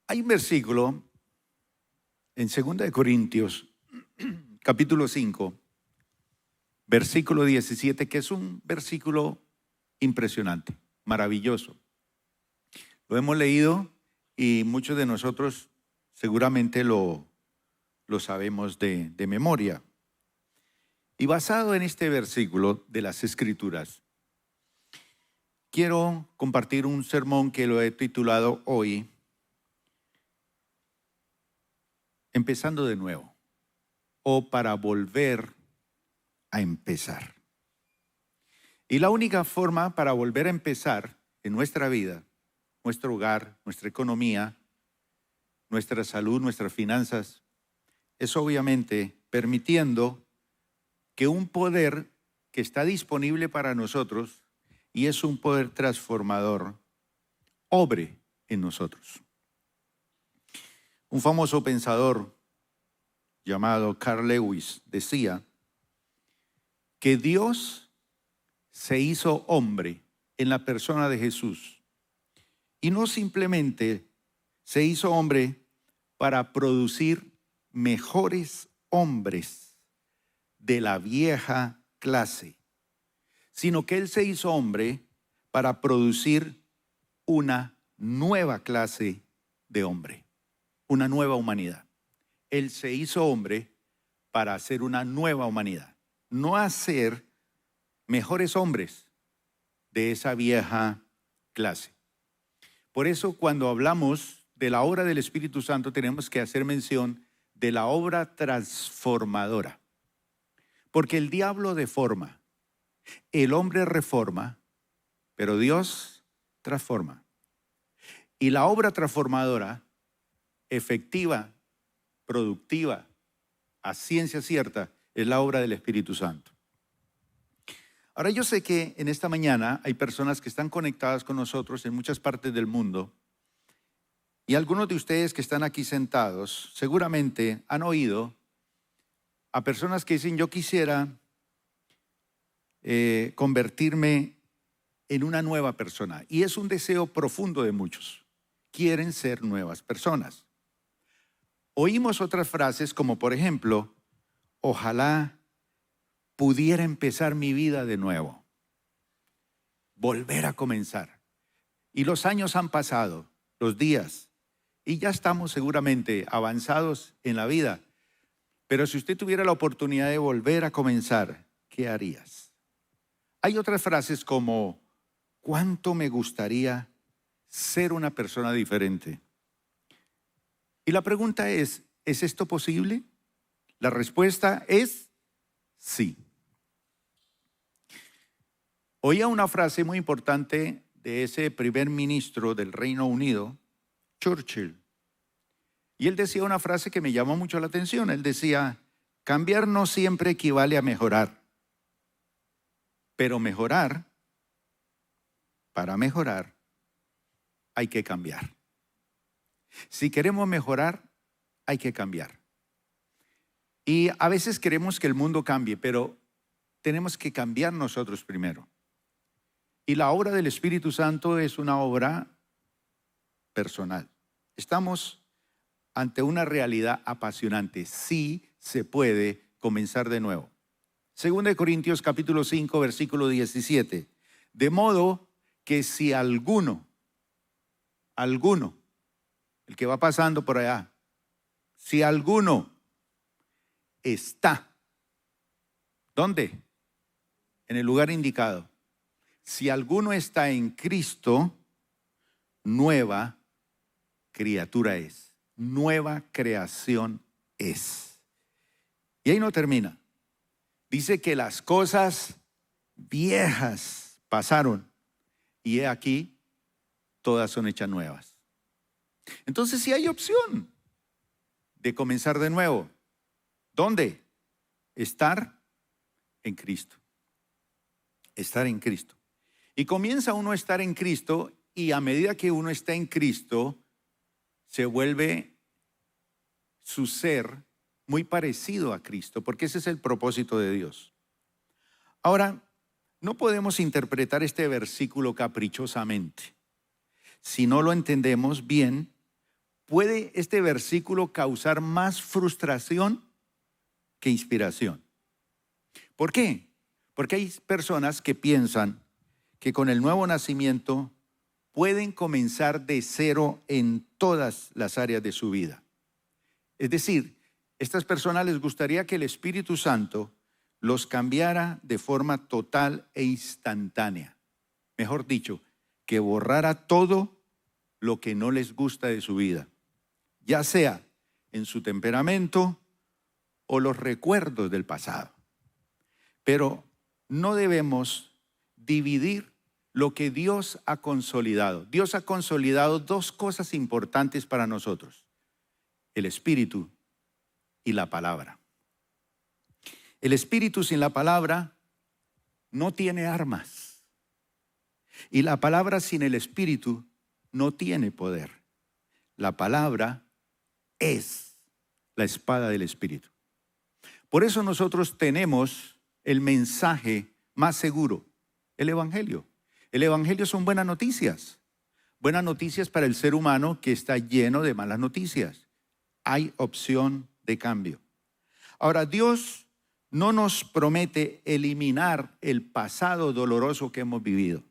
Hay un versículo en 2 Corintios, capítulo 5, versículo 17, que es un versículo impresionante, maravilloso. Lo hemos leído y muchos de nosotros seguramente lo sabemos de memoria. Y basado en este versículo de las Escrituras, quiero compartir un sermón que lo he titulado hoy, Empezando de nuevo, o para volver a empezar. Y la única forma para volver a empezar en nuestra vida, nuestro hogar, nuestra economía, nuestra salud, nuestras finanzas, es obviamente permitiendo que un poder que está disponible para nosotros, y es un poder transformador, obre en nosotros. Un famoso pensador llamado Carl Lewis decía que Dios se hizo hombre en la persona de Jesús, y no simplemente se hizo hombre para producir mejores hombres de la vieja clase, sino que Él se hizo hombre para producir una nueva clase de hombre, una nueva humanidad. Él se hizo hombre para hacer una nueva humanidad, no hacer mejores hombres de esa vieja clase. Por eso, cuando hablamos de la obra del Espíritu Santo, tenemos que hacer mención de la obra transformadora. Porque el diablo deforma, el hombre reforma, pero Dios transforma. Y la obra transformadora, efectiva, productiva, a ciencia cierta, es la obra del Espíritu Santo. Ahora, yo sé que en esta mañana hay personas que están conectadas con nosotros en muchas partes del mundo, y algunos de ustedes que están aquí sentados seguramente han oído a personas que dicen: yo quisiera convertirme en una nueva persona. Y es un deseo profundo de muchos. Quieren ser nuevas personas. Oímos otras frases como, por ejemplo, ojalá pudiera empezar mi vida de nuevo, volver a comenzar. Y los años han pasado, los días, y ya estamos seguramente avanzados en la vida. Pero si usted tuviera la oportunidad de volver a comenzar, ¿qué harías? Hay otras frases como: ¿cuánto me gustaría ser una persona diferente? Y la pregunta ¿es esto posible? La respuesta es sí. Oía una frase muy importante de ese primer ministro del Reino Unido, Churchill. Y él decía una frase que me llamó mucho la atención. Él decía: cambiar no siempre equivale a mejorar, pero para mejorar, hay que cambiar. Si queremos mejorar, hay que cambiar. Y a veces queremos que el mundo cambie, pero tenemos que cambiar nosotros primero. Y la obra del Espíritu Santo es una obra personal. Estamos ante una realidad apasionante. Sí se puede comenzar de nuevo. 2 Corintios capítulo 5, versículo 17. De modo que si alguno, el que va pasando por allá, si alguno está, ¿dónde? En el lugar indicado. Si alguno está en Cristo, nueva criatura es, nueva creación es. Y ahí no termina. Dice que las cosas viejas pasaron y he aquí, todas son hechas nuevas. Entonces sí hay opción de comenzar de nuevo. ¿Dónde? Estar en Cristo. Estar en Cristo. Y comienza uno a estar en Cristo, y a medida que uno está en Cristo, se vuelve su ser muy parecido a Cristo, porque ese es el propósito de Dios. Ahora, no podemos interpretar este versículo caprichosamente. Si no lo entendemos bien, puede este versículo causar más frustración que inspiración. ¿Por qué? Porque hay personas que piensan que con el nuevo nacimiento pueden comenzar de cero en todas las áreas de su vida. Es decir, a estas personas les gustaría que el Espíritu Santo los cambiara de forma total e instantánea. Mejor dicho, que borrara todo lo que no les gusta de su vida, ya sea en su temperamento o los recuerdos del pasado. Pero no debemos dividir lo que Dios ha consolidado. Dios ha consolidado dos cosas importantes para nosotros: el Espíritu y la palabra. El Espíritu sin la palabra no tiene armas. Y la palabra sin el Espíritu no tiene poder. La palabra es la espada del Espíritu. Por eso nosotros tenemos el mensaje más seguro, el Evangelio. El Evangelio son buenas noticias para el ser humano que está lleno de malas noticias. Hay opción de cambio. Ahora, Dios no nos promete eliminar el pasado doloroso que hemos vivido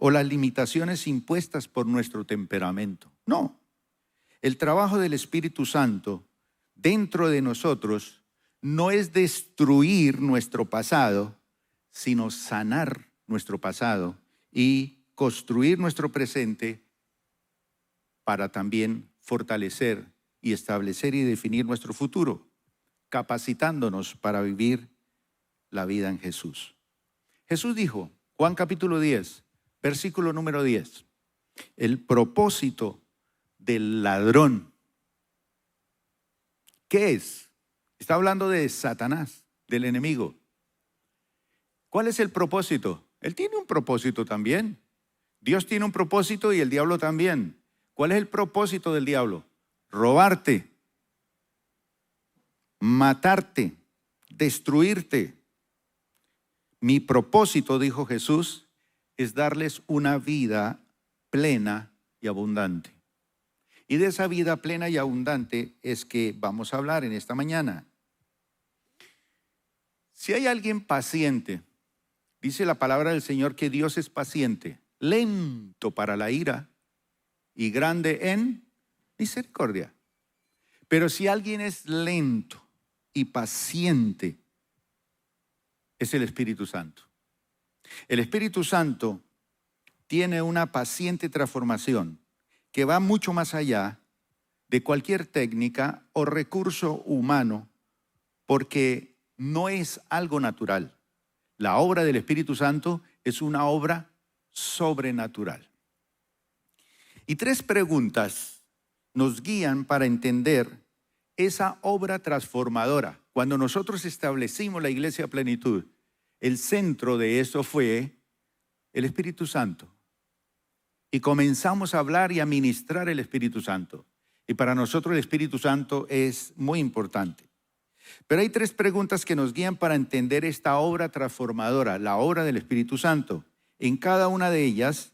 o las limitaciones impuestas por nuestro temperamento. No. El trabajo del Espíritu Santo dentro de nosotros no es destruir nuestro pasado, sino sanar nuestro pasado y construir nuestro presente para también fortalecer y establecer y definir nuestro futuro, capacitándonos para vivir la vida en Jesús. Jesús dijo, Juan capítulo 10, versículo número 10, el propósito del ladrón. ¿Qué es? Está hablando de Satanás, del enemigo. ¿Cuál es el propósito? Él tiene un propósito también. Dios tiene un propósito y el diablo también. ¿Cuál es el propósito del diablo? Robarte, matarte, destruirte. Mi propósito, dijo Jesús, es darles una vida plena y abundante. Y de esa vida plena y abundante es que vamos a hablar en esta mañana. Si hay alguien paciente, dice la palabra del Señor que Dios es paciente, lento para la ira y grande en misericordia. Pero si alguien es lento y paciente, es el Espíritu Santo. El Espíritu Santo tiene una paciente transformación que va mucho más allá de cualquier técnica o recurso humano, porque no es algo natural. La obra del Espíritu Santo es una obra sobrenatural. Y 3 preguntas nos guían para entender esa obra transformadora. Cuando nosotros establecimos la Iglesia Plenitud, el centro de eso fue el Espíritu Santo. Y comenzamos a hablar y a ministrar el Espíritu Santo. Y para nosotros el Espíritu Santo es muy importante. Pero hay 3 preguntas que nos guían para entender esta obra transformadora, la obra del Espíritu Santo. En cada una de ellas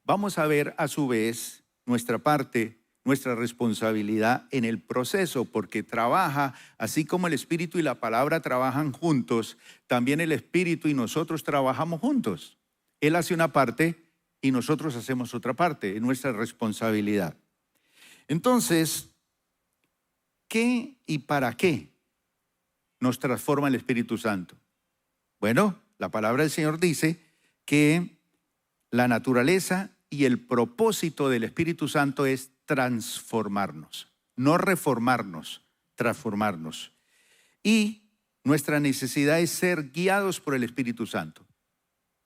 vamos a ver a su vez nuestra parte, nuestra responsabilidad en el proceso, porque trabaja, así como el Espíritu y la palabra trabajan juntos, también el Espíritu y nosotros trabajamos juntos. Él hace una parte y nosotros hacemos otra parte, es nuestra responsabilidad. Entonces, ¿qué y para qué nos transforma el Espíritu Santo? Bueno, la palabra del Señor dice que la naturaleza y el propósito del Espíritu Santo es transformarnos, no reformarnos, transformarnos. Y nuestra necesidad es ser guiados por el Espíritu Santo.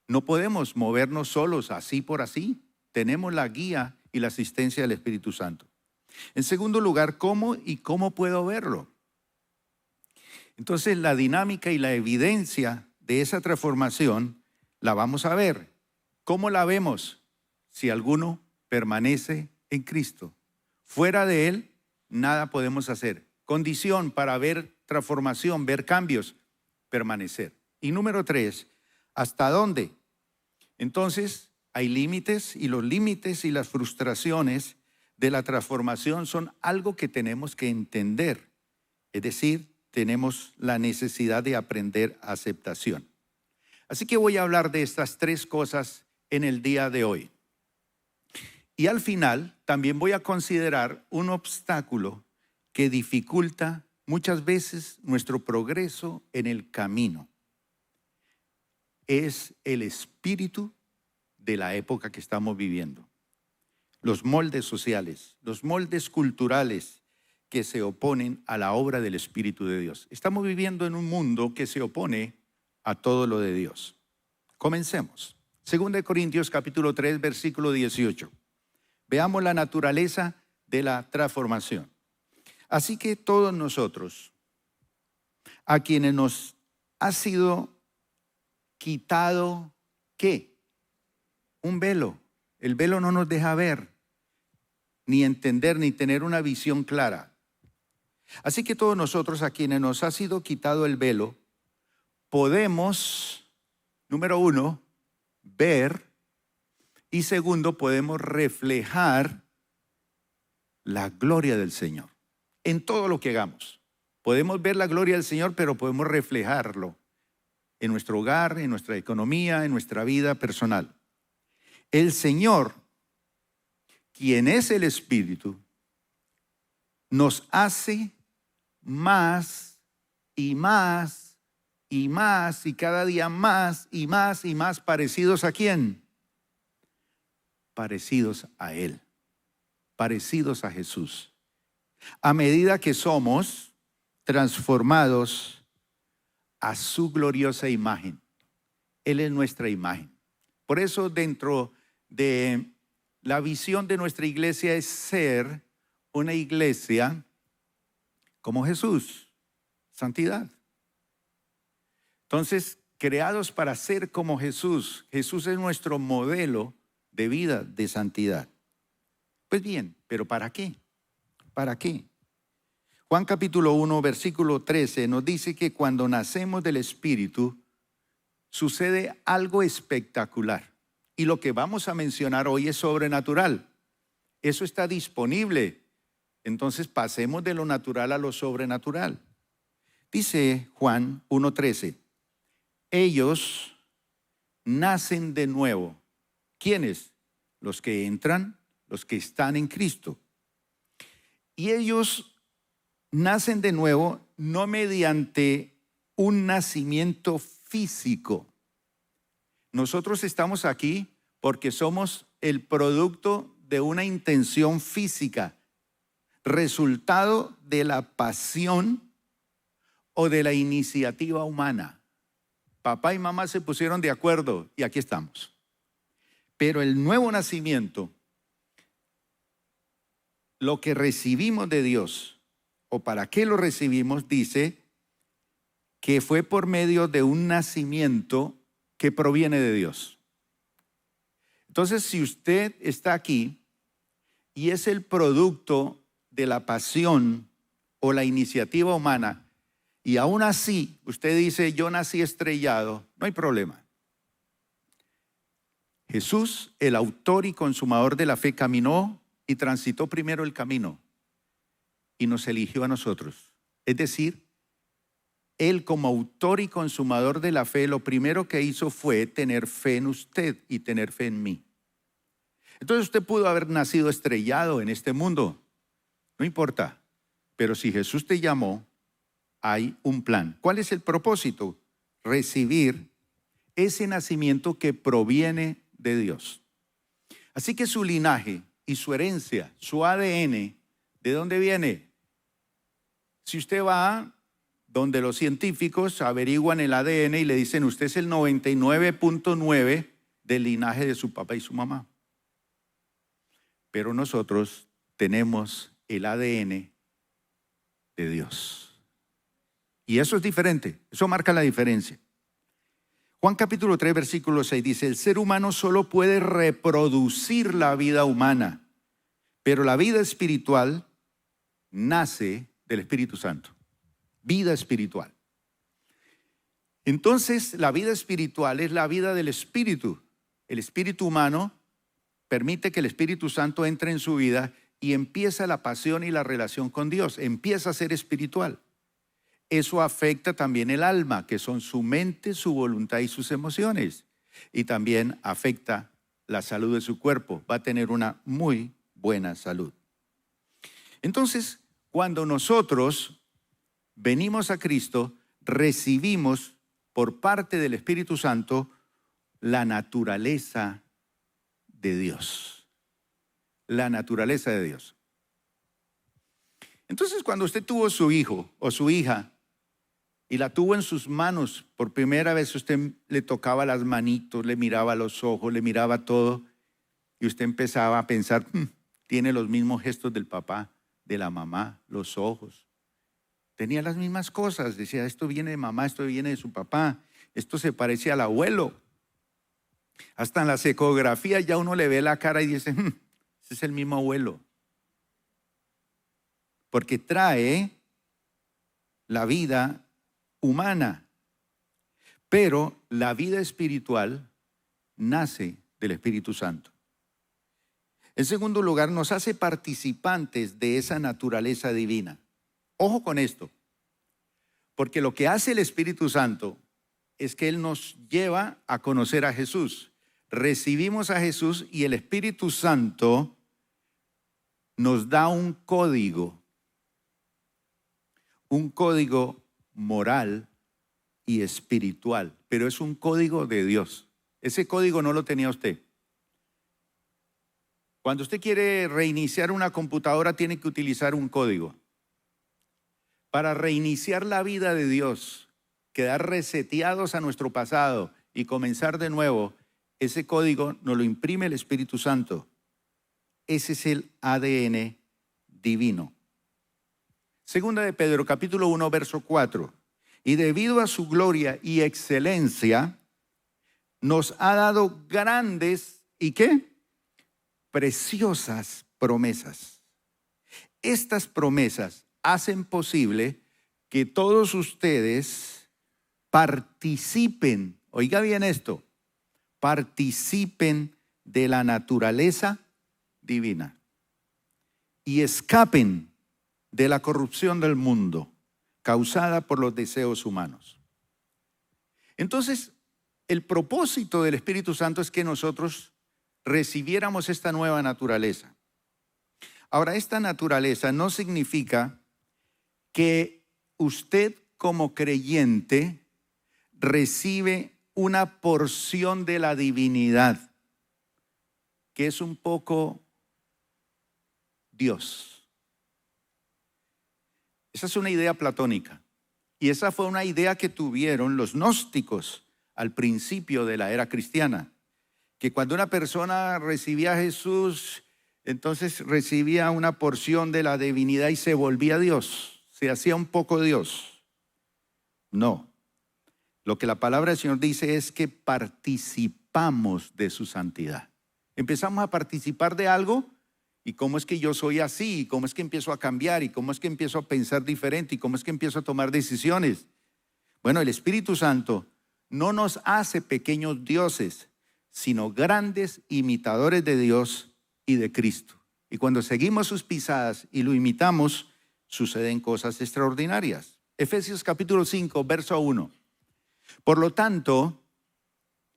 No podemos movernos solos así por así. Tenemos la guía y la asistencia del Espíritu Santo. En segundo lugar, ¿cómo y cómo puedo verlo? Entonces, la dinámica y la evidencia de esa transformación la vamos a ver. ¿Cómo la vemos? Si alguno permanece en Cristo. Fuera de Él, nada podemos hacer. Condición para ver transformación, ver cambios, permanecer. Y número 3, ¿hasta dónde? Entonces, hay límites y los límites y las frustraciones de la transformación son algo que tenemos que entender. Es decir, tenemos la necesidad de aprender aceptación. Así que voy a hablar de estas tres cosas en el día de hoy. Y al final también voy a considerar un obstáculo que dificulta muchas veces nuestro progreso en el camino. Es el espíritu de la época que estamos viviendo. Los moldes sociales, los moldes culturales que se oponen a la obra del Espíritu de Dios. Estamos viviendo en un mundo que se opone a todo lo de Dios. Comencemos. 2 Corintios capítulo 3, versículo 18. Veamos la naturaleza de la transformación. Así que todos nosotros, a quienes nos ha sido quitado, ¿qué? Un velo. El velo no nos deja ver, ni entender, ni tener una visión clara. Así que todos nosotros, a quienes nos ha sido quitado el velo, podemos, número uno, ver, y segundo, podemos reflejar la gloria del Señor en todo lo que hagamos. Podemos ver la gloria del Señor, pero podemos reflejarlo en nuestro hogar, en nuestra economía, en nuestra vida personal. El Señor, quien es el Espíritu, nos hace más y más y más y cada día más y más y más parecidos ¿a quién? Parecidos a Él, parecidos a Jesús. A medida que somos transformados a su gloriosa imagen. Él es nuestra imagen. Por eso dentro de la visión de nuestra iglesia es ser una iglesia como Jesús, santidad. Entonces, creados para ser como Jesús. Jesús es nuestro modelo de vida, de santidad. Pues bien, ¿pero para qué? ¿Para qué? Juan capítulo 1, versículo 13 nos dice que cuando nacemos del Espíritu sucede algo espectacular. Y lo que vamos a mencionar hoy es sobrenatural. Eso está disponible. Entonces pasemos de lo natural a lo sobrenatural. Dice Juan 1:13, ellos nacen de nuevo. ¿Quiénes? Los que entran, los que están en Cristo. Y ellos nacen de nuevo no mediante un nacimiento físico. Nosotros estamos aquí porque somos el producto de una intención física, resultado de la pasión o de la iniciativa humana. Papá y mamá se pusieron de acuerdo y aquí estamos. Pero el nuevo nacimiento, lo que recibimos de Dios, o para qué lo recibimos, dice que fue por medio de un nacimiento que proviene de Dios. Entonces, si usted está aquí y es el producto de la pasión o la iniciativa humana, y aún así usted dice, yo nací estrellado, no hay problema. Jesús, el autor y consumador de la fe, caminó y transitó primero el camino y nos eligió a nosotros. Es decir, Él como autor y consumador de la fe, lo primero que hizo fue tener fe en usted y tener fe en mí. Entonces usted pudo haber nacido estrellado en este mundo, no importa, pero si Jesús te llamó, hay un plan. ¿Cuál es el propósito? Recibir ese nacimiento que proviene de Dios. Así que su linaje y su herencia, su ADN, ¿de dónde viene? Si usted va donde los científicos averiguan el ADN y le dicen, usted es el 99.9 del linaje de su papá y su mamá. Pero nosotros tenemos el ADN de Dios. Y eso es diferente, eso marca la diferencia. Juan capítulo 3, versículo 6 dice, el ser humano solo puede reproducir la vida humana, pero la vida espiritual nace del Espíritu Santo. Vida espiritual. Entonces, la vida espiritual es la vida del Espíritu. El espíritu humano permite que el Espíritu Santo entre en su vida y empieza la pasión y la relación con Dios, empieza a ser espiritual. Eso afecta también el alma, que son su mente, su voluntad y sus emociones. Y también afecta la salud de su cuerpo. Va a tener una muy buena salud. Entonces, cuando nosotros venimos a Cristo, recibimos por parte del Espíritu Santo la naturaleza de Dios. La naturaleza de Dios. Entonces, cuando usted tuvo su hijo o su hija y la tuvo en sus manos por primera vez, usted le tocaba las manitos, le miraba los ojos, le miraba todo, y usted empezaba a pensar, tiene los mismos gestos del papá, de la mamá, los ojos. Tenía las mismas cosas, decía, esto viene de mamá, esto viene de su papá, esto se parece al abuelo. Hasta en las ecografías ya uno le ve la cara y dice, ese es el mismo abuelo. Porque trae la vida humana, pero la vida espiritual nace del Espíritu Santo. En segundo lugar, nos hace participantes de esa naturaleza divina. Ojo con esto, porque lo que hace el Espíritu Santo es que Él nos lleva a conocer a Jesús. Recibimos a Jesús y el Espíritu Santo nos da un código moral y espiritual, pero es un código de Dios. Ese código no lo tenía usted. Cuando usted quiere reiniciar una computadora, tiene que utilizar un código. Para reiniciar la vida de Dios, quedar reseteados a nuestro pasado y comenzar de nuevo, ese código nos lo imprime el Espíritu Santo. Ese es el ADN divino. Segunda de Pedro, capítulo 1, verso 4. Y debido a su gloria y excelencia, nos ha dado grandes, ¿y qué? Preciosas promesas. Estas promesas hacen posible que todos ustedes participen, oiga bien esto, participen de la naturaleza divina y escapen de la corrupción del mundo causada por los deseos humanos. Entonces, el propósito del Espíritu Santo es que nosotros recibiéramos esta nueva naturaleza. Ahora, esta naturaleza no significa que usted como creyente recibe una porción de la divinidad, que es un poco Dios. Esa es una idea platónica. Y esa fue una idea que tuvieron los gnósticos al principio de la era cristiana. Que cuando una persona recibía a Jesús, entonces recibía una porción de la divinidad y se volvía Dios, se hacía un poco Dios. No, lo que la palabra del Señor dice es que participamos de su santidad. Empezamos a participar de algo y cómo es que yo soy así, y cómo es que empiezo a cambiar, y cómo es que empiezo a pensar diferente, y cómo es que empiezo a tomar decisiones. Bueno, el Espíritu Santo no nos hace pequeños dioses, sino grandes imitadores de Dios y de Cristo. Y cuando seguimos sus pisadas y lo imitamos, suceden cosas extraordinarias. Efesios capítulo 5, verso 1. Por lo tanto,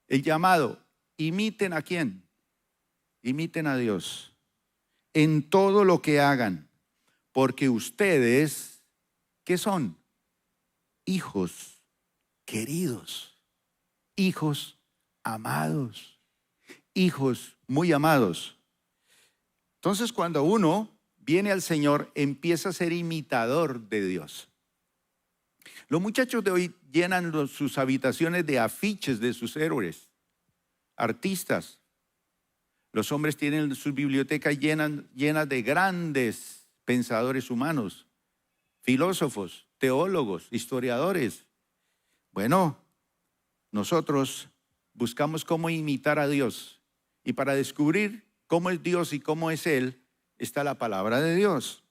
el llamado, imiten ¿a quién? Imiten a Dios en todo lo que hagan, porque ustedes, ¿qué son? Hijos queridos, hijos amados, hijos muy amados. Entonces, cuando uno viene al Señor, empieza a ser imitador de Dios. Los muchachos de hoy llenan sus habitaciones de afiches de sus héroes, artistas. Los hombres tienen sus bibliotecas llenas de grandes pensadores humanos, filósofos, teólogos, historiadores. Bueno, nosotros buscamos cómo imitar a Dios, y para descubrir cómo es Dios y cómo es Él, está la palabra de Dios.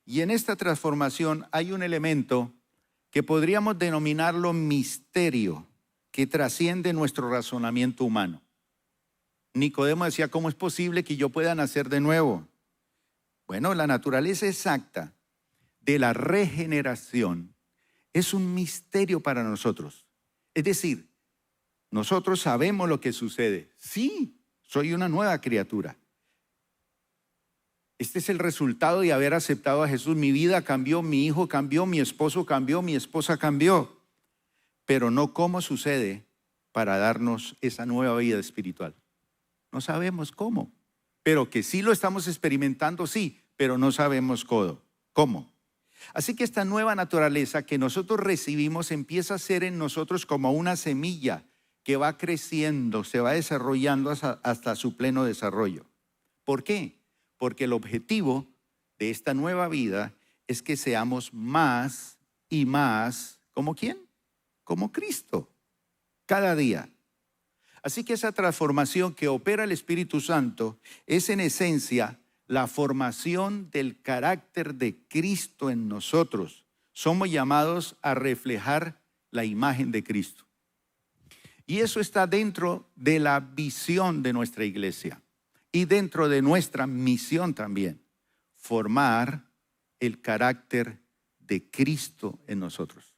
Y en esta transformación hay un elemento que podríamos denominarlo misterio, que trasciende nuestro razonamiento humano. Nicodemo decía, ¿cómo es posible que yo pueda nacer de nuevo? Bueno, la naturaleza exacta de la regeneración es un misterio para nosotros. Es decir, nosotros sabemos lo que sucede. Sí, soy una nueva criatura. Este es el resultado de haber aceptado a Jesús. Mi vida cambió, mi hijo cambió, mi esposo cambió, mi esposa cambió. Pero no cómo sucede para darnos esa nueva vida espiritual. No sabemos cómo, pero que sí lo estamos experimentando, sí, pero no sabemos cómo. Así que esta nueva naturaleza que nosotros recibimos empieza a ser en nosotros como una semilla que va creciendo, se va desarrollando hasta su pleno desarrollo. ¿Por qué? Porque el objetivo de esta nueva vida es que seamos más y más, ¿como quién? Como Cristo, cada día. Así que esa transformación que opera el Espíritu Santo es en esencia la formación del carácter de Cristo en nosotros. Somos llamados a reflejar la imagen de Cristo. Y eso está dentro de la visión de nuestra iglesia y dentro de nuestra misión también, formar el carácter de Cristo en nosotros.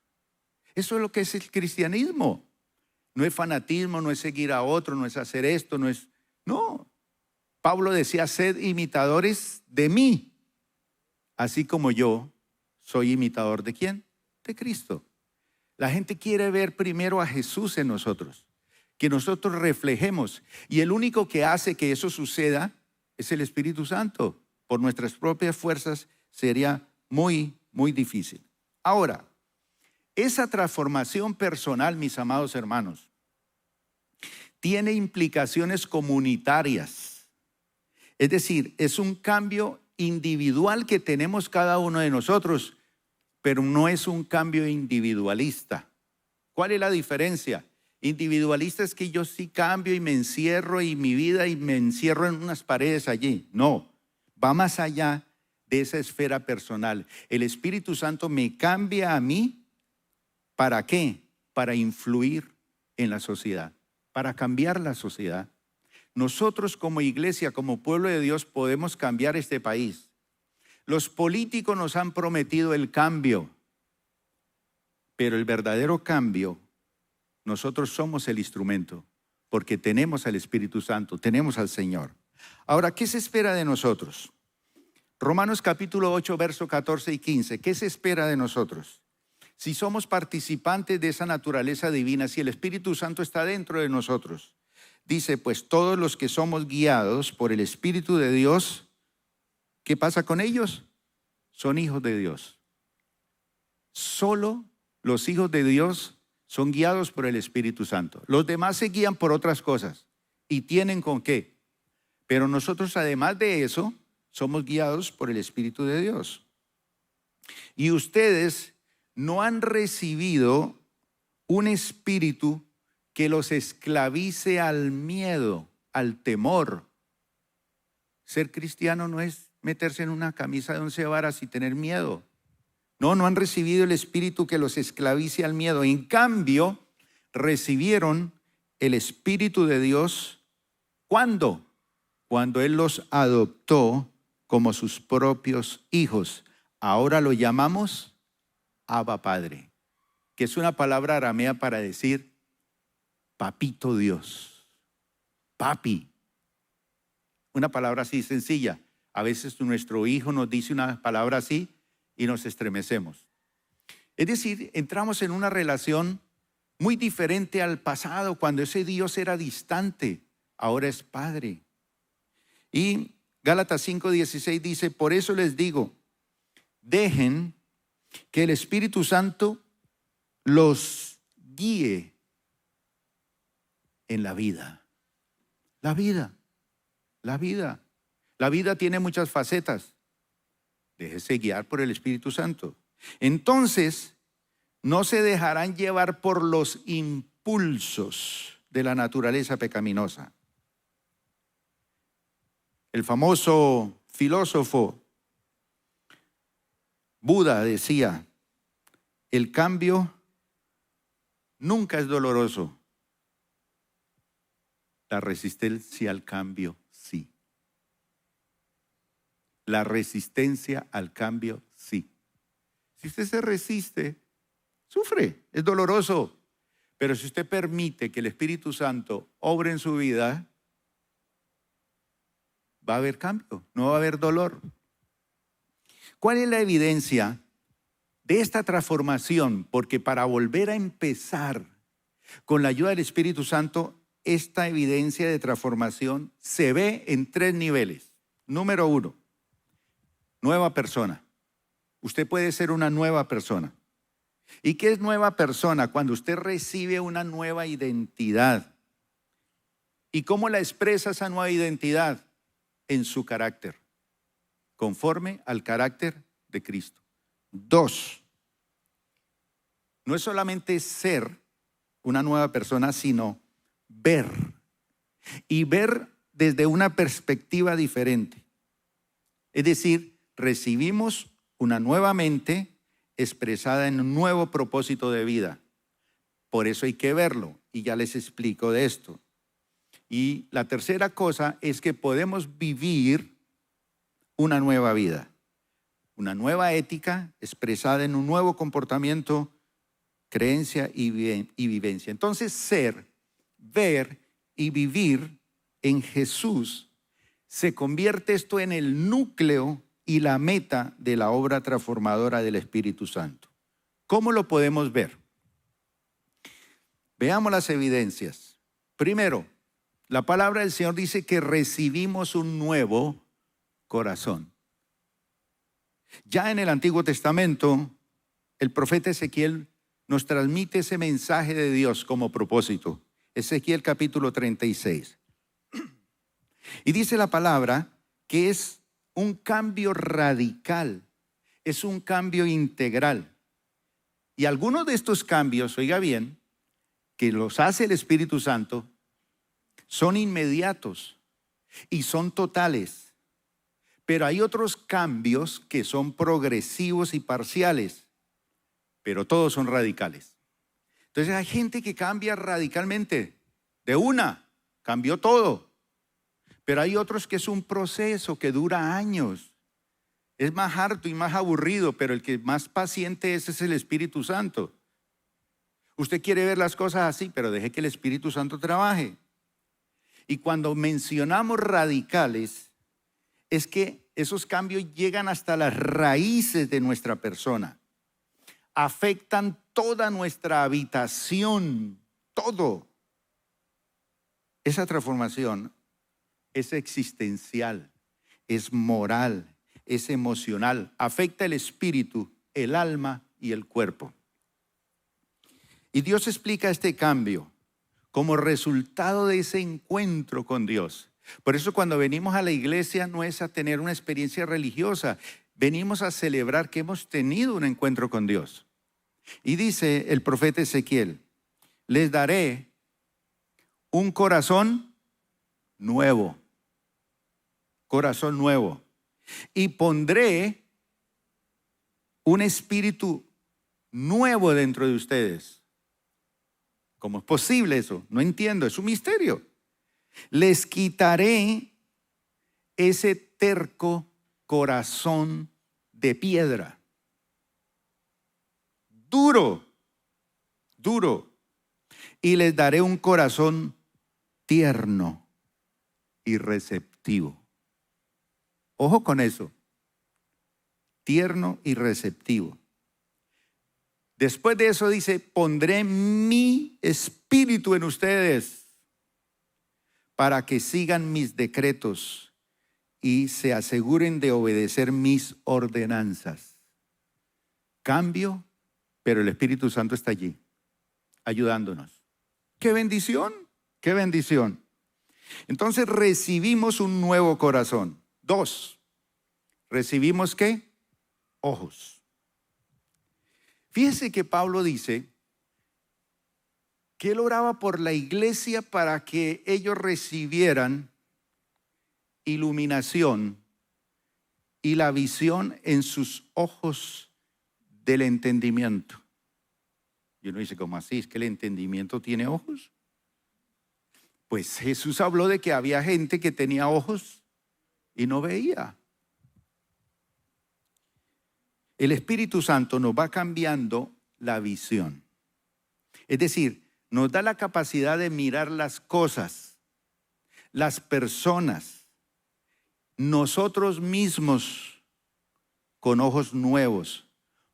Eso es lo que es el cristianismo. No es fanatismo, no es seguir a otro, no es hacer esto, no es... No. Pablo decía, sed imitadores de mí, así como yo soy imitador ¿de quién? De Cristo. La gente quiere ver primero a Jesús en nosotros, que nosotros reflejemos. Y el único que hace que eso suceda es el Espíritu Santo. Por nuestras propias fuerzas sería muy, muy difícil. Ahora, esa transformación personal, mis amados hermanos, tiene implicaciones comunitarias. Es decir, es un cambio individual que tenemos cada uno de nosotros, pero no es un cambio individualista. ¿Cuál es la diferencia? Individualista es que yo sí cambio y me encierro y mi vida y me encierro en unas paredes allí. No, va más allá de esa esfera personal. El Espíritu Santo me cambia a mí. ¿Para qué? Para influir en la sociedad, para cambiar la sociedad. Nosotros como iglesia, como pueblo de Dios, podemos cambiar este país. Los políticos nos han prometido el cambio, pero el verdadero cambio, nosotros somos el instrumento, porque tenemos al Espíritu Santo, tenemos al Señor. Ahora, ¿qué se espera de nosotros? Romanos capítulo 8, verso 14 y 15. ¿Qué se espera de nosotros? Si somos participantes de esa naturaleza divina, si el Espíritu Santo está dentro de nosotros, dice, pues todos los que somos guiados por el Espíritu de Dios, ¿qué pasa con ellos? Son hijos de Dios. Solo los hijos de Dios son guiados por el Espíritu Santo. Los demás se guían por otras cosas y tienen con qué. Pero nosotros, además de eso, somos guiados por el Espíritu de Dios. Y ustedes no han recibido un espíritu que los esclavice al miedo, al temor. Ser cristiano no es meterse en una camisa de 11 varas y tener miedo. No han recibido el espíritu que los esclavice al miedo. En cambio, recibieron el Espíritu de Dios. ¿Cuándo? Cuando Él los adoptó como sus propios hijos. Ahora lo llamamos Abba Padre, que es una palabra aramea para decir papito Dios, papi. Una palabra así sencilla. A veces nuestro hijo nos dice una palabra así y nos estremecemos. Es decir, entramos en una relación muy diferente al pasado, cuando ese Dios era distante, ahora es Padre. Y Gálatas 5:16 dice, por eso les digo, dejen que el Espíritu Santo los guíe en la vida. La vida. La vida tiene muchas facetas. Déjese guiar por el Espíritu Santo. Entonces, no se dejarán llevar por los impulsos de la naturaleza pecaminosa. El famoso filósofo Buda decía, el cambio nunca es doloroso. La resistencia al cambio, sí. La resistencia al cambio, sí. Si usted se resiste, sufre, es doloroso. Pero si usted permite que el Espíritu Santo obre en su vida, va a haber cambio, no va a haber dolor. ¿Cuál es la evidencia de esta transformación? Porque para volver a empezar con la ayuda del Espíritu Santo, esta evidencia de transformación se ve en 3 niveles. Número 1, nueva persona. Usted puede ser una nueva persona. ¿Y qué es nueva persona? Cuando usted recibe una nueva identidad. ¿Y cómo la expresa esa nueva identidad? En su carácter, conforme al carácter de Cristo. 2, no es solamente ser una nueva persona, sino ver. Y ver desde una perspectiva diferente. Es decir, recibimos una nueva mente expresada en un nuevo propósito de vida. Por eso hay que verlo, y ya les explico de esto. Y la tercera cosa es que podemos vivir una nueva vida, una nueva ética expresada en un nuevo comportamiento, creencia y vivencia. Entonces, ser, ver y vivir en Jesús, se convierte esto en el núcleo y la meta de la obra transformadora del Espíritu Santo. ¿Cómo lo podemos ver? Veamos las evidencias. Primero, la palabra del Señor dice que recibimos un nuevo corazón. Ya en el Antiguo Testamento, el profeta Ezequiel nos transmite ese mensaje de Dios como propósito. Ezequiel capítulo 36. Y dice la palabra que es un cambio radical, es un cambio integral. Y algunos de estos cambios, oiga bien, que los hace el Espíritu Santo, son inmediatos y son totales. Pero hay otros cambios que son progresivos y parciales, pero todos son radicales. Entonces hay gente que cambia radicalmente, de una, cambió todo. Pero hay otros que es un proceso que dura años. Es más harto y más aburrido, pero el que más paciente es el Espíritu Santo. Usted quiere ver las cosas así, pero deje que el Espíritu Santo trabaje. Y cuando mencionamos radicales, es que esos cambios llegan hasta las raíces de nuestra persona. Afectan toda nuestra habitación, todo. Esa transformación es existencial, es moral, es emocional. Afecta el espíritu, el alma y el cuerpo. Y Dios explica este cambio como resultado de ese encuentro con Dios. Por eso cuando venimos a la iglesia no es a tener una experiencia religiosa, venimos a celebrar que hemos tenido un encuentro con Dios. Y dice el profeta Ezequiel, les daré un corazón nuevo, y pondré un espíritu nuevo dentro de ustedes. ¿Cómo es posible eso? No entiendo, es un misterio. Les quitaré ese terco corazón de piedra. Duro. Y les daré un corazón tierno y receptivo. Ojo con eso. Tierno y receptivo. Después de eso dice, pondré mi espíritu en ustedes para que sigan mis decretos y se aseguren de obedecer mis ordenanzas. Cambio, pero el Espíritu Santo está allí, ayudándonos. ¡Qué bendición! ¡Qué bendición! Entonces recibimos un nuevo corazón. 2, recibimos ¿qué? Ojos. Fíjese que Pablo dice que él oraba por la iglesia para que ellos recibieran iluminación y la visión en sus ojos del entendimiento. Y uno dice, ¿cómo así? ¿Es que el entendimiento tiene ojos? Pues Jesús habló de que había gente que tenía ojos y no veía. el Espíritu Santo nos va cambiando la visión. Es decir, nos da la capacidad de mirar las cosas, las personas, nosotros mismos con ojos nuevos,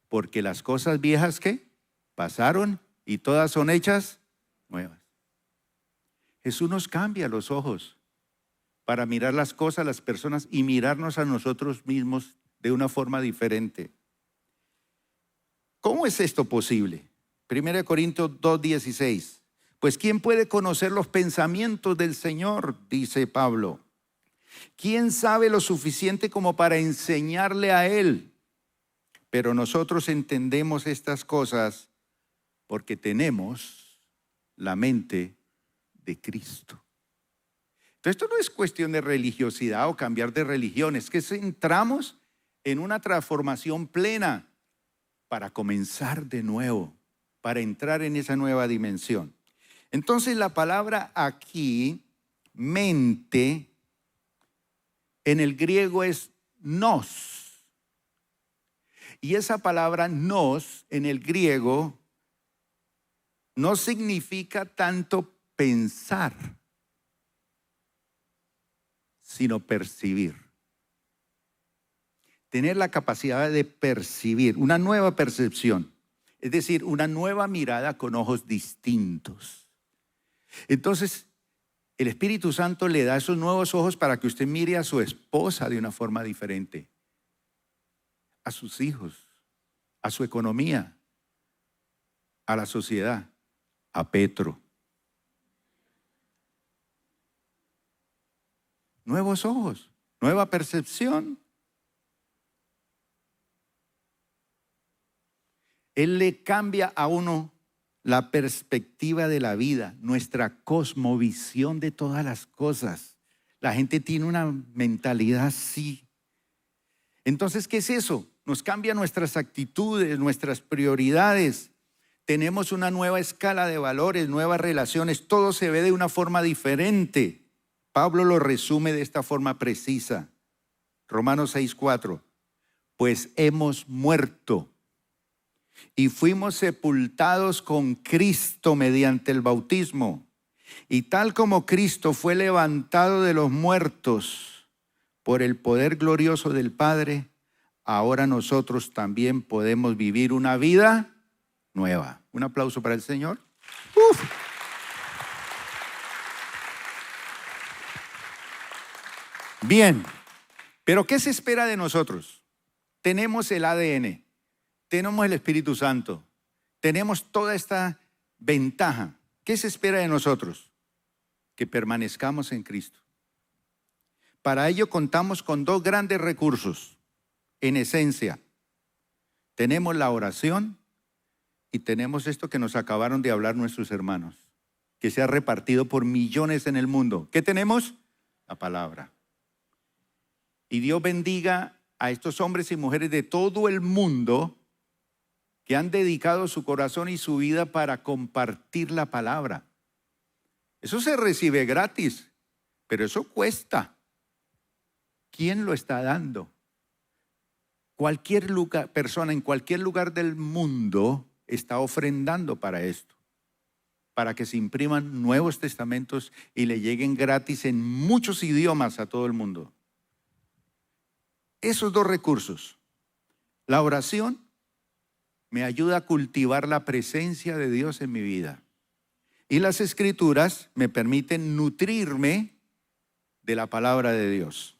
porque las cosas viejas que pasaron y todas son hechas nuevas. Jesús nos cambia los ojos para mirar las cosas, las personas y mirarnos a nosotros mismos de una forma diferente. ¿Cómo es esto posible? 1 Corintios 2:16. Pues ¿quién puede conocer los pensamientos del Señor? Dice Pablo. ¿Quién sabe lo suficiente como para enseñarle a Él? Pero nosotros entendemos estas cosas porque tenemos la mente de Cristo. Entonces, esto no es cuestión de religiosidad o cambiar de religión, es que entramos en una transformación plena para comenzar de nuevo, para entrar en esa nueva dimensión. Entonces, la palabra aquí, mente, en el griego es nos. Y esa palabra nos en el griego no significa tanto pensar, sino percibir. Tener la capacidad de percibir, una nueva percepción, es decir, una nueva mirada con ojos distintos. Entonces, el Espíritu Santo le da esos nuevos ojos para que usted mire a su esposa de una forma diferente, a sus hijos, a su economía, a la sociedad, a Petro. Nuevos ojos, nueva percepción. Él le cambia a uno la perspectiva de la vida, nuestra cosmovisión de todas las cosas. La gente tiene una mentalidad así. Entonces, ¿qué es eso? Nos cambia nuestras actitudes, nuestras prioridades. Tenemos una nueva escala de valores, nuevas relaciones. Todo se ve de una forma diferente. Pablo lo resume de esta forma precisa. Romanos 6:4. Pues hemos muerto y fuimos sepultados con Cristo mediante el bautismo. Y tal como Cristo fue levantado de los muertos por el poder glorioso del Padre, ahora nosotros también podemos vivir una vida nueva. Un aplauso para el Señor. ¡Uf! Bien, pero ¿qué se espera de nosotros? Tenemos el ADN, tenemos el Espíritu Santo, tenemos toda esta ventaja. ¿Qué se espera de nosotros? Que permanezcamos en Cristo. Para ello contamos con dos grandes recursos. En esencia, tenemos la oración y tenemos esto que nos acabaron de hablar nuestros hermanos, que se ha repartido por millones en el mundo. ¿Qué tenemos? La palabra. Y Dios bendiga a estos hombres y mujeres de todo el mundo que han dedicado su corazón y su vida para compartir la palabra. Eso se recibe gratis, pero eso cuesta. ¿Quién lo está dando? Cualquier persona en cualquier lugar del mundo está ofrendando para esto, para que se impriman nuevos testamentos y le lleguen gratis en muchos idiomas a todo el mundo. Esos dos recursos, la oración me ayuda a cultivar la presencia de Dios en mi vida y las escrituras me permiten nutrirme de la palabra de Dios.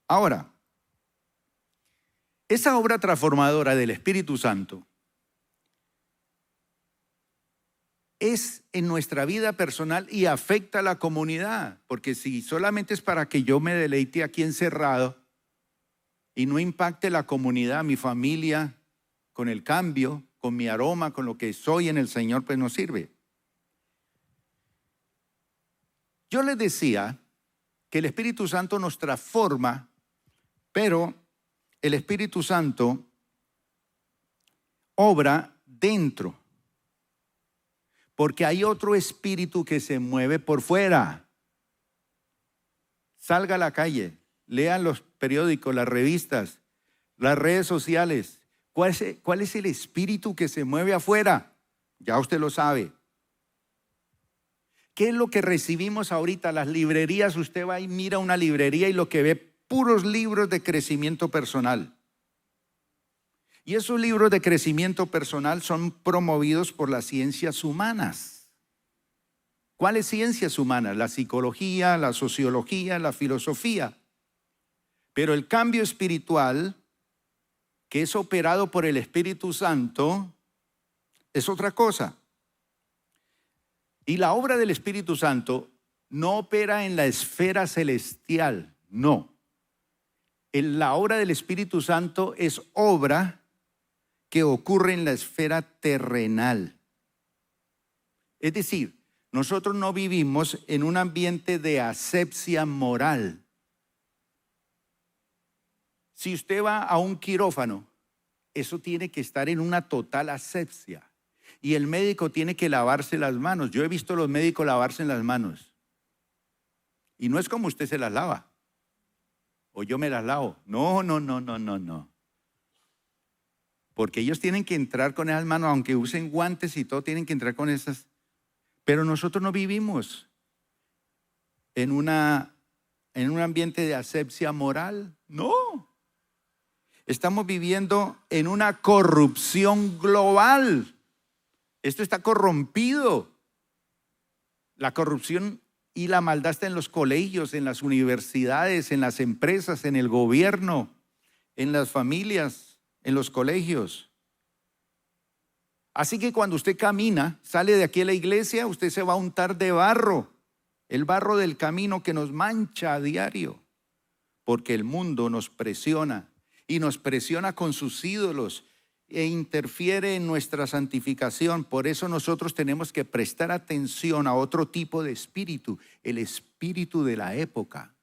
Ahora, esa obra transformadora del Espíritu Santo es en nuestra vida personal y afecta a la comunidad, porque si solamente es para que yo me deleite aquí encerrado y no impacte la comunidad, mi familia, con el cambio, con mi aroma, con lo que soy en el Señor, pues no sirve. Yo les decía que el Espíritu Santo nos transforma, pero el Espíritu Santo obra dentro, porque hay otro espíritu que se mueve por fuera. Salga a la calle, lean los periódicos, las revistas, las redes sociales ¿Cuál es el espíritu que se mueve afuera? Ya usted lo sabe. ¿Qué es lo que recibimos ahorita? Las librerías, usted va y mira una librería y lo que ve, puros libros de crecimiento personal. Y esos libros de crecimiento personal son promovidos por las ciencias humanas. ¿Cuáles ciencias humanas? La psicología, la sociología, la filosofía. Pero el cambio espiritual, que es operado por el Espíritu Santo, es otra cosa. Y la obra del Espíritu Santo no opera en la esfera celestial, no. La obra del Espíritu Santo es obra que ocurre en la esfera terrenal. Es decir, nosotros no vivimos en un ambiente de asepsia moral. Si usted va a un quirófano, eso tiene que estar en una total asepsia. Y el médico tiene que lavarse las manos. Yo he visto a los médicos lavarse las manos. Y no es como usted se las lava. O yo me las lavo. No. Porque ellos tienen que entrar con esas manos, aunque usen guantes y todo, tienen que entrar con esas. Pero nosotros no vivimos en un ambiente de asepsia moral. No. Estamos viviendo en una corrupción global. Esto está corrompido. La corrupción y la maldad está en los colegios, en las universidades, en las empresas, en el gobierno, en las familias, en los colegios. Así que cuando usted camina, sale de aquí a la iglesia, usted se va a untar de barro, el barro del camino que nos mancha a diario, porque el mundo nos presiona y nos presiona con sus ídolos e interfiere en nuestra santificación. Por eso nosotros tenemos que prestar atención a otro tipo de espíritu, el espíritu de la época.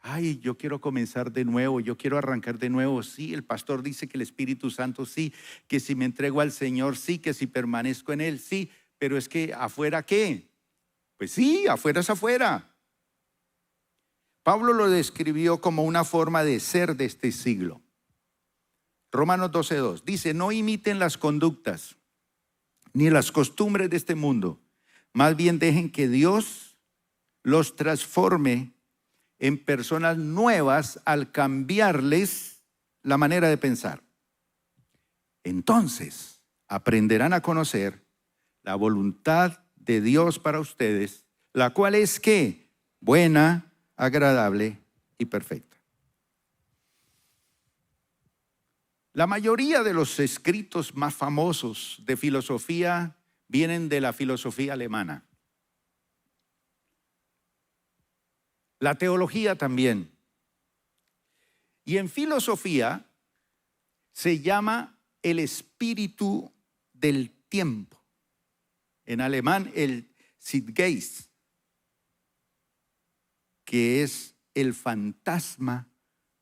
Ay, yo quiero comenzar de nuevo, yo quiero arrancar de nuevo. Sí, el pastor dice que el Espíritu Santo sí, que si me entrego al Señor sí, que si permanezco en Él sí, pero es que ¿afuera qué? Pues sí, afuera es afuera. Pablo lo describió como una forma de ser de este siglo. Romanos 12:2 dice: no imiten las conductas ni las costumbres de este mundo, más bien dejen que Dios los transforme en personas nuevas al cambiarles la manera de pensar. Entonces aprenderán a conocer la voluntad de Dios para ustedes, la cual es ¿qué? Buena, agradable y perfecta. La mayoría de los escritos más famosos de filosofía vienen de la filosofía alemana. La teología también. Y en filosofía se llama el espíritu del tiempo. En alemán el Zeitgeist, que es el fantasma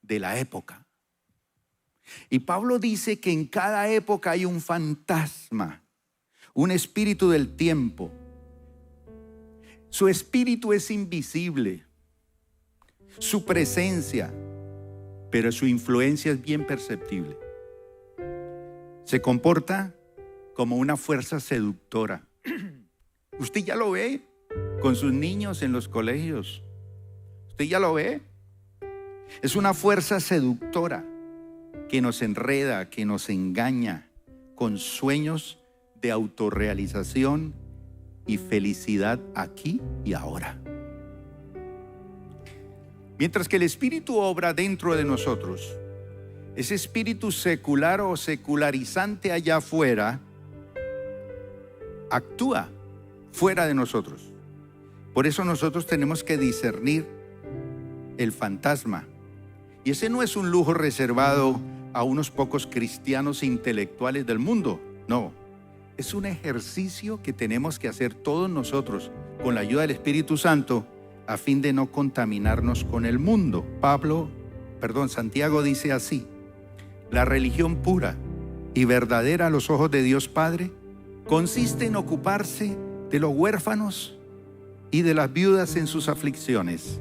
de la época. Y Pablo dice que en cada época hay un fantasma, un espíritu del tiempo. Su espíritu es invisible, su presencia, pero su influencia es bien perceptible. Se comporta como una fuerza seductora. Usted ya lo ve con sus niños en los colegios. Usted ya lo ve. Es una fuerza seductora que nos enreda, que nos engaña con sueños de autorrealización y felicidad aquí y ahora. Mientras que el espíritu obra dentro de nosotros, ese espíritu secular o secularizante allá afuera actúa fuera de nosotros. Por eso nosotros tenemos que discernir el fantasma. Y ese no es un lujo reservado a unos pocos cristianos intelectuales del mundo. No, es un ejercicio que tenemos que hacer todos nosotros con la ayuda del Espíritu Santo a fin de no contaminarnos con el mundo. Santiago dice así: la religión pura y verdadera a los ojos de Dios Padre consiste en ocuparse de los huérfanos y de las viudas en sus aflicciones.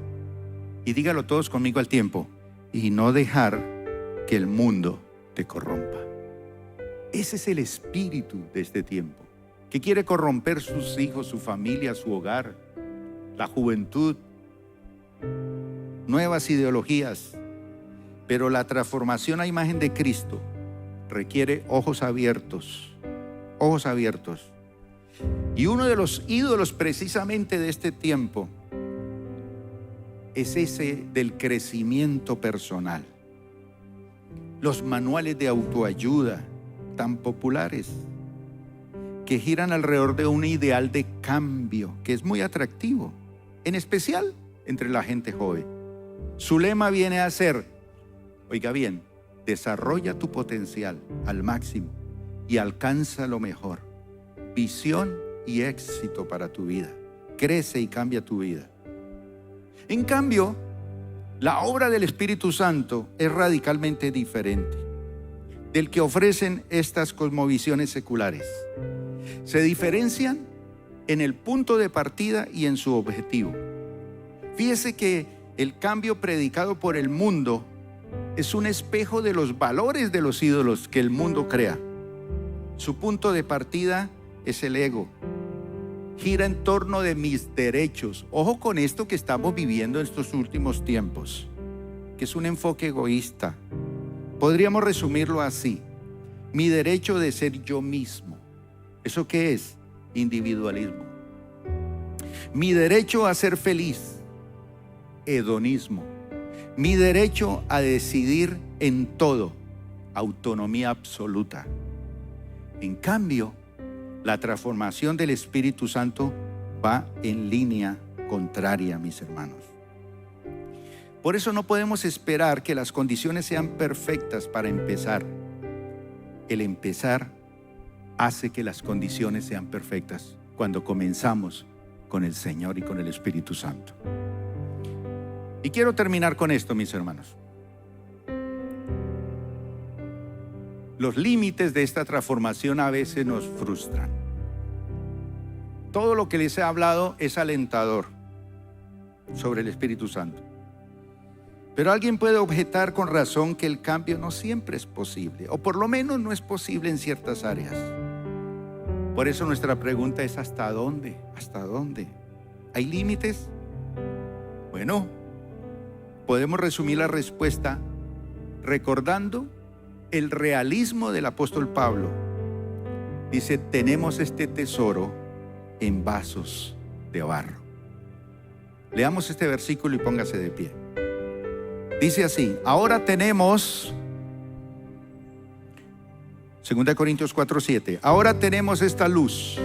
Y dígalo todos conmigo al tiempo: y no dejar que el mundo te corrompa. Ese es el espíritu de este tiempo, que quiere corromper sus hijos, su familia, su hogar, la juventud, nuevas ideologías. Pero la transformación a imagen de Cristo requiere ojos abiertos, ojos abiertos. Y uno de los ídolos precisamente de este tiempo es ese del crecimiento personal. Los manuales de autoayuda tan populares que giran alrededor de un ideal de cambio que es muy atractivo, en especial entre la gente joven. Su lema viene a ser, oiga bien, desarrolla tu potencial al máximo y alcanza lo mejor. Visión y éxito para tu vida. Crece y cambia tu vida. En cambio, la obra del Espíritu Santo es radicalmente diferente del que ofrecen estas cosmovisiones seculares. Se diferencian en el punto de partida y en su objetivo. Fíjese que el cambio predicado por el mundo es un espejo de los valores de los ídolos que el mundo crea. Su punto de partida es el ego. Gira en torno de mis derechos. Ojo con esto que estamos viviendo en estos últimos tiempos, que es un enfoque egoísta. Podríamos resumirlo así: mi derecho de ser yo mismo. ¿Eso qué es? Individualismo. Mi derecho a ser feliz. Hedonismo. Mi derecho a decidir en todo. Autonomía absoluta. En cambio, la transformación del Espíritu Santo va en línea contraria, mis hermanos. Por eso no podemos esperar que las condiciones sean perfectas para empezar. El empezar hace que las condiciones sean perfectas cuando comenzamos con el Señor y con el Espíritu Santo. Y quiero terminar con esto, mis hermanos. Los límites de esta transformación a veces nos frustran. Todo lo que les he hablado es alentador sobre el Espíritu Santo. Pero alguien puede objetar con razón que el cambio no siempre es posible, o por lo menos no es posible en ciertas áreas. Por eso nuestra pregunta es: ¿hasta dónde? ¿Hasta dónde? ¿Hay límites? Bueno, podemos resumir la respuesta recordando el realismo del apóstol Pablo. Dice: tenemos este tesoro en vasos de barro. Leamos este versículo y póngase de pie. Dice así: ahora tenemos, 2 Corintios 4:7, ahora tenemos esta luz.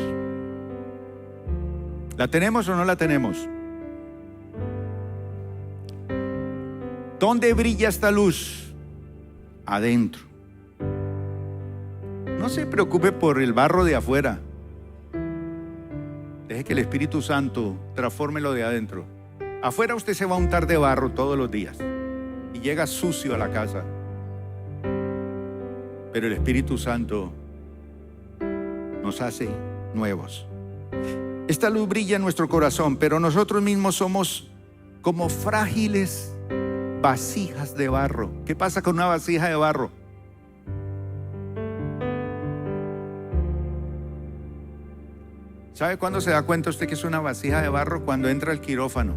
¿La tenemos o no la tenemos? ¿Dónde brilla esta luz? Adentro. No se preocupe por el barro de afuera. Deje que el Espíritu Santo transforme lo de adentro. Afuera usted se va a untar de barro todos los días y llega sucio a la casa. Pero el Espíritu Santo nos hace nuevos. Esta luz brilla en nuestro corazón, pero nosotros mismos somos como frágiles vasijas de barro. ¿Qué pasa con una vasija de barro? ¿Sabe cuándo se da cuenta usted que es una vasija de barro? Cuando entra al quirófano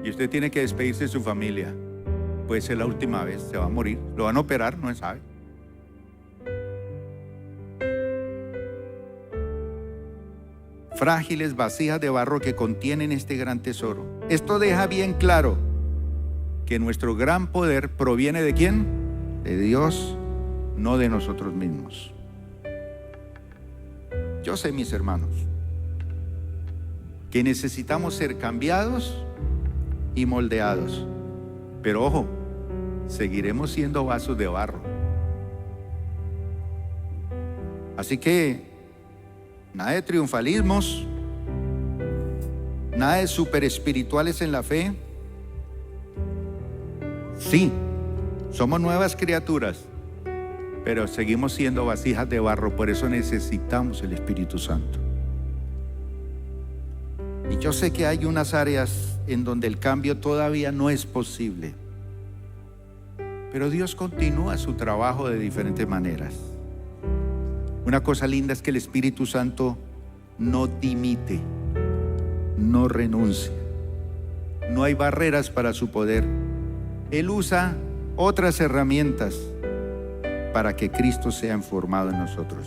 y usted tiene que despedirse de su familia. Puede ser la última vez, se va a morir, lo van a operar, no se sabe. Frágiles vasijas de barro que contienen este gran tesoro. Esto deja bien claro que nuestro gran poder proviene ¿de quién? De Dios, no de nosotros mismos. Yo sé, mis hermanos, que necesitamos ser cambiados y moldeados. Pero ojo, seguiremos siendo vasos de barro. Así que nada de triunfalismos, nada de super espirituales en la fe. Sí, somos nuevas criaturas, pero seguimos siendo vasijas de barro. Por eso necesitamos el Espíritu Santo. Y yo sé que hay unas áreas en donde el cambio todavía no es posible, Pero Dios continúa su trabajo de diferentes maneras. Una cosa linda es que el Espíritu Santo no dimite, no renuncia. No hay barreras para su poder. Él usa otras herramientas para que Cristo sea formado en nosotros.